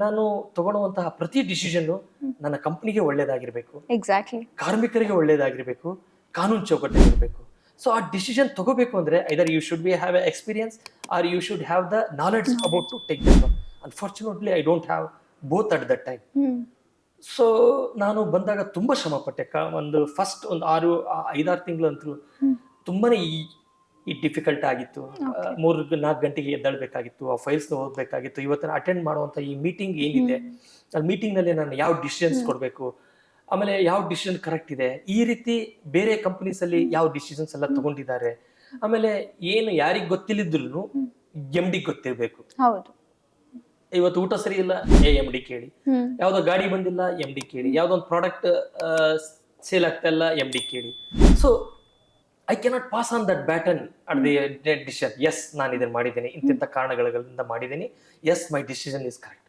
ನಾನು ತಗೊಳ್ಳುವಂತಹ ಪ್ರತಿ ಡಿಸಿಷನ್ ನನ್ನ ಕಂಪನಿಗೆ ಒಳ್ಳೇದಾಗಿರ್ಬೇಕು, ಎಕ್ಸಾಕ್ಟ್ಲಿ. ಕಾರ್ಮಿಕರಿಗೆ ಒಳ್ಳೇದಾಗಿರ್ಬೇಕು, ಕಾನೂನು ಚೌಕಟ್ಟಿಗಿರ್ಬೇಕು. ಸೊ ಆ ಡಿಸಿಷನ್ ತಗೋಬೇಕು ಅಂದ್ರೆ either you should be have a experience or you should have the knowledge about to take that one. Unfortunately I don't have both at that time. So ನಾನು ಬಂದಾಗ ತುಂಬಾ ಶ್ರಮ ಪಟ್ಟೆ. ಒಂದು ಫಸ್ಟ್ ಒಂದು 5-6 ತಿಂಗಳಂತೂ ತುಂಬಾನೇ ಈ ಡಿಫಿಕಲ್ಟ್ ಆಗಿತ್ತು. 3-4 ಗಂಟೆಗೆ ಎದ್ದೇಳಬೇಕಾಗಿತ್ತು, ಆ ಫೈಲ್ಸ್ ಓದಬೇಕಾಗಿತ್ತು. ಇವತ್ತಿನ ಅಟೆಂಡ್ ಮಾಡುವಂತ ಈ ಮೀಟಿಂಗ್ ಏನಿದೆ, ಆ ಮೀಟಿಂಗ್ ನಲ್ಲಿ ನಾನು ಯಾವ ಡಿಸಿಷನ್ಸ್ ಕೊಡಬೇಕು, ಆಮೇಲೆ ಯಾವ ಡಿಸಿಷನ್ ಕರೆಕ್ಟ್ ಇದೆ, ಈ ರೀತಿ ಬೇರೆ ಕಂಪನೀಸ್ ಅಲ್ಲಿ ಯಾವ ಡಿಸಿಷನ್ಸ್ ಎಲ್ಲ ತಗೊಂಡಿದ್ದಾರೆ, ಆಮೇಲೆ ಏನು ಯಾರಿಗ್ ಗೊತ್ತಿಲ್ಲಿದ್ರು MD ಗೊತ್ತಿರ್ಬೇಕು. ಹೌದು. ಇವತ್ತು ಊಟ ಸರಿ ಇಲ್ಲ, MD ಕೇಳಿ. ಯಾವ್ದೋ ಗಾಡಿ ಬಂದಿಲ್ಲ, MD ಕೇಳಿ. ಯಾವ್ದೋ ಒಂದು ಪ್ರಾಡಕ್ಟ್ ಸೇಲ್ ಆಗ್ತಾ ಇಲ್ಲ, MD ಕೇಳಿ. So I cannot pass on that baton at the decision. Yes, ನಾನು ಇದನ್ನ ಮಾಡಿದ್ದೇನೆ, ಇಂತಿಂತ ಕಾರಣಗಳಿಂದ ಮಾಡಿದ್ದೀನಿ. Yes, my decision is correct.